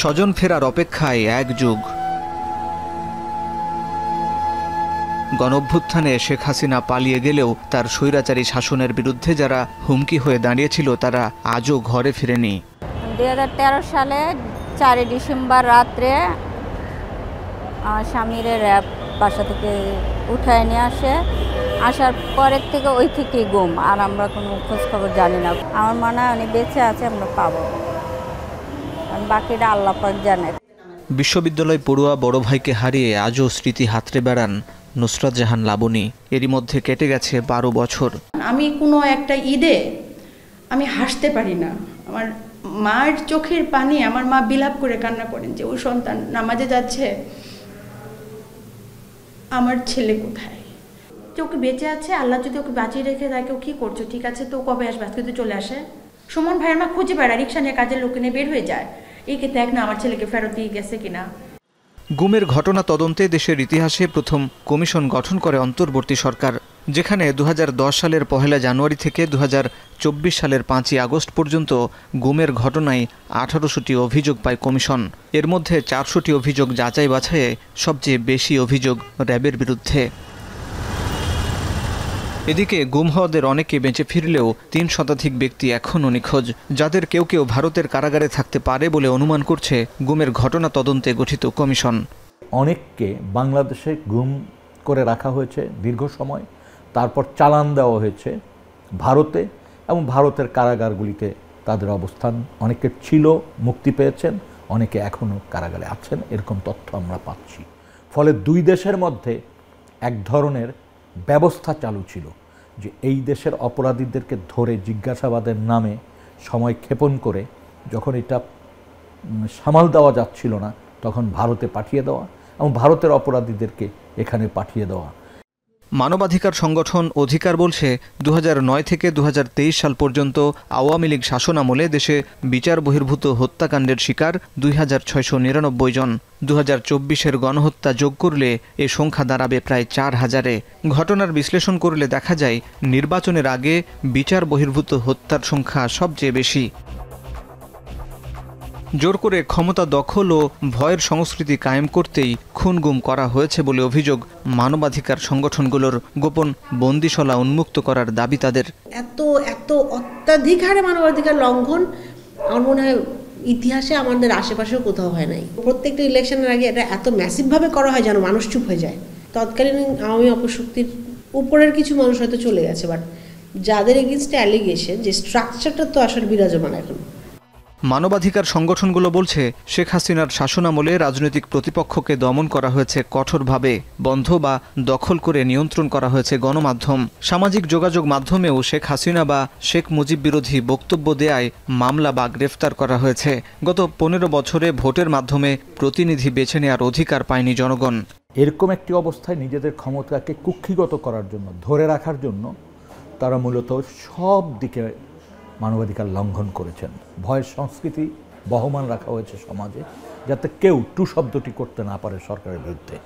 স্বজন ফেরার অপেক্ষায় এক যুগ। গণঅভ্যুত্থানে শেখ হাসিনা পালিয়ে গেলেও তার স্বৈরাচারী শাসনের বিরুদ্ধে যারা হুমকি হয়ে দাঁড়িয়েছিল তারা আজও ঘরে ফিরেনি। 2013 সালে 4 ডিসেম্বর রাত্রে আমার স্বামীর র্যাব বাসা থেকে উঠায় নিয়ে আসার পরের থেকে ওই থেকেই গুম, আর আমরা কোনো খোঁজ খবর জানি না। আমার মনে হয় উনি বেঁচে আছে, আমরা পাবো, বাকিটা আল্লাহ পাক জানে। বিশ্ববিদ্যালয় পড়ুয়া বড় ভাইকে হারিয়ে আজও স্মৃতি হাতড়ে বেড়ান নুসরাত জাহান লাবণী। এরই মধ্যে কেটে গেছে 12 বছর। আমি কোনো একটা ঈদে আমি হাসতে পারি না। আমার মার চোখের পানি, আমার মা বিলাপ করে কান্না করেন যে ওই সন্তান নামাজে যাচ্ছে, আমার ছেলে কোথায়? যে ওকে বেঁচে আছে, আল্লাহ যদি ওকে বাঁচিয়ে রেখে থাকে, ও কী করছো, ঠিক আছে তো কবে আসবে? আজকে তো চলে আসে। সুমন ভাইয়ের মা খুঁজে বেড়ায়, রিক্সা নিয়ে কাজের লোক নিয়ে বের হয়ে যায়, একে দেখ না আমার ছেলেকে ফেরত দিয়ে গেছে কিনা। গুমের ঘটনা তদন্তে দেশের ইতিহাসে প্রথম কমিশন গঠন করে অন্তর্বর্তী সরকার, যেখানে 2010 সালের 1 জানুয়ারি থেকে 2024 সালের 5 আগস্ট পর্যন্ত গুমের ঘটনায় 1800টি অভিযোগ পায় কমিশন। এর মধ্যে 400টি অভিযোগ যাচাই বাছাইয়ে সবচেয়ে বেশি অভিযোগ র্যাবের বিরুদ্ধে। এদিকে গুম হওয়াদের অনেকে বেঁচে ফিরলেও 3 শতাধিক ব্যক্তি এখনও নিখোঁজ, যাদের কেউ কেউ ভারতের কারাগারে থাকতে পারে বলে অনুমান করছে গুমের ঘটনা তদন্তে গঠিত কমিশন। অনেককে বাংলাদেশে গুম করে রাখা হয়েছে দীর্ঘ সময়, তারপর চালান দেওয়া হয়েছে ভারতে, এবং ভারতের কারাগারগুলিতে তাদের অবস্থান অনেকে ছিল, মুক্তি পেয়েছেন, অনেকে এখনও কারাগারে আছেন, এরকম তথ্য আমরা পাচ্ছি। ফলে দুই দেশের মধ্যে এক ধরনের ব্যবস্থা চালু ছিল যে এই দেশের অপরাধীদেরকে ধরে জিজ্ঞাসাবাদের নামে সময় ক্ষেপণ করে যখন এটা সামাল দেওয়া যাচ্ছিল না তখন ভারতে পাঠিয়ে দেওয়া এবং ভারতের অপরাধীদেরকে এখানে পাঠিয়ে দেওয়া। মানবাধিকার সংগঠন অধিকার বলছে 2009 থেকে 2023 সাল পর্যন্ত আওয়ামী লীগ শাসনামলে দেশে বিচার বহির্ভূত হত্যাকাণ্ডের শিকার 2699 জন। 2024-এর গণহত্যা যোগ করলে এ সংখ্যা দাঁড়াবে প্রায় 4000-এ। ঘটনার বিশ্লেষণ করলে দেখা যায় নির্বাচনের আগে বিচার বহির্ভূত হত্যার সংখ্যা সবচেয়ে বেশি। জোর করে ক্ষমতা দখল ও ভয়ের সংস্কৃতি কায়েম করতেই খুন-গুম করা হয়েছে বলে অভিযোগ মানবাধিকার সংগঠনগুলোর। গোপন বন্দিশালা উন্মুক্ত করার দাবি তাদের। এত অত্যাধিক হারে মানবাধিকার লঙ্ঘন আমার মনে হয় ইতিহাসে আমাদের আশেপাশেও কোথাও হয় নাই। প্রত্যেকটা ইলেকশনের আগে এটা এত ম্যাসিভভাবে করা হয় যেন মানুষ চুপ হয়ে যায়। তৎকালীন আওয়ামী অপশক্তির উপরের কিছু মানুষ হয়তো চলে গেছে, বাট যাদের এগেইনস্টে অ্যালিগেশন, যে স্ট্রাকচারটা তো আসলে বিরাজমান এখন। মানবাধিকার সংগঠনগুলো বলছে শেখ হাসিনার শাসনামলে রাজনৈতিক প্রতিপক্ষকে দমন করা হয়েছে কঠোরভাবে, বন্ধ বা দখল করে নিয়ন্ত্রণ করা হয়েছে গণমাধ্যম। সামাজিক যোগাযোগ মাধ্যমেও শেখ হাসিনা বা শেখ মুজিব বিরোধী বক্তব্য দেয়ায় মামলা বা গ্রেফতার করা হয়েছে। গত 15 বছরে ভোটের মাধ্যমে প্রতিনিধি বেছে নেওয়ার অধিকার পায়নি জনগণ। এরকম একটি অবস্থায় নিজেদের ক্ষমতাকে কুক্ষিগত করার জন্য, ধরে রাখার জন্য তারা মূলত সব দিকে মানবাধিকার লঙ্ঘন করেছেন। ভয়ের সংস্কৃতি বহমান রাখা হয়েছে সমাজে, যাতে কেউ টু শব্দটি করতে না পারে সরকারের বিরুদ্ধে,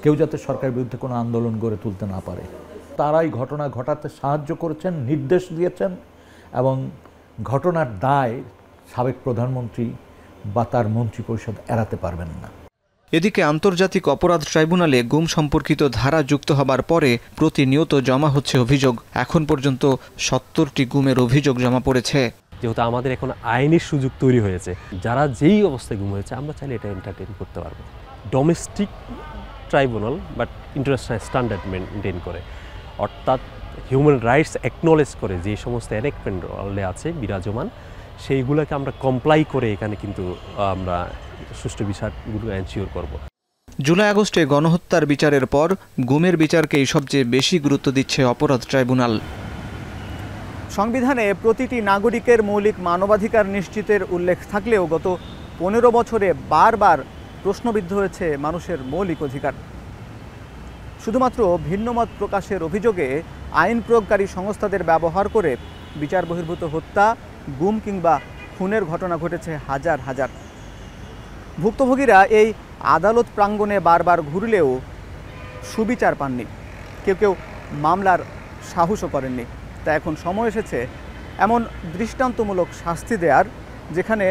কেউ যাতে সরকারের বিরুদ্ধে কোনো আন্দোলন গড়ে তুলতে না পারে। তারাই ঘটনা ঘটাতে সাহায্য করেছেন, নির্দেশ দিয়েছেন, এবং ঘটনার দায় সাবেক প্রধানমন্ত্রী বা তার মন্ত্রিপরিষদ এড়াতে পারবেন না। এদিকে আন্তর্জাতিক অপরাধ ট্রাইব্যুনালে গুম সম্পর্কিত ধারা যুক্ত হবার পরে প্রতিনিয়ত জমা হচ্ছে অভিযোগ। এখন পর্যন্ত 70টি গুমের অভিযোগ জমা পড়েছে। যেহেতু আমাদের এখন আইনের সুযোগ তৈরি হয়েছে, যারা যেই অবস্থায় গুম হয়েছে আমরা চাইলে এটা এন্টারটেইন করতে পারবো। Domestic tribunal but international standard maintain করে, অর্থাৎ হিউম্যান রাইটস অ্যাকনোলেজ করে যে সমস্ত এনএক্টমেন্টে আছে বিরাজমান, সেইগুলোকে আমরা কমপ্লাই করে এখানে কিন্তু আমরা সুষ্ঠু বিচারগুলো এনশিওর করব। জুলাই আগস্টে গণহত্যার বিচারের পর গুমের বিচারকেই সবচেয়ে বেশি গুরুত্ব দিচ্ছে অপরাধ ট্রাইব্যুনাল। সংবিধানে প্রতিটি নাগরিকের মৌলিক মানবাধিকার নিশ্চিতের উল্লেখ থাকলেও গত 15 বছরে বারবার প্রশ্নবিদ্ধ হয়েছে মানুষের মৌলিক অধিকার। শুধুমাত্র ভিন্নমত প্রকাশের অভিযোগে আইন প্রয়োগকারী সংস্থাদের ব্যবহার করে বিচার বহির্ভূত হত্যা, গুম কিংবা খুনের ঘটনা ঘটেছে হাজার হাজার। ভুক্তভোগীরা এই আদালত প্রাঙ্গণে বারবার ঘুরলেও সুবিচার পাননি, কেউ কেউ মামলার সাহসও করেননি। তা এখন সময় এসেছে এমন দৃষ্টান্তমূলক শাস্তি দেওয়ার, যেখানে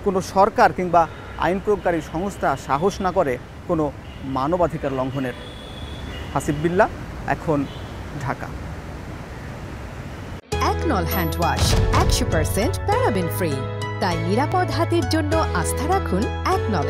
কোনো সরকার কিংবা আইন প্রয়োগকারী সংস্থা সাহস না করে কোনো মানবাধিকার লঙ্ঘনের। হাসিব বিল্লাহ, এখন, ঢাকা। একনল হ্যান্ড ওয়াশ 100% প্যারাবেন ফ্রি, তাই নিরাপদ হাতের জন্য আস্থা রাখুন একনলে।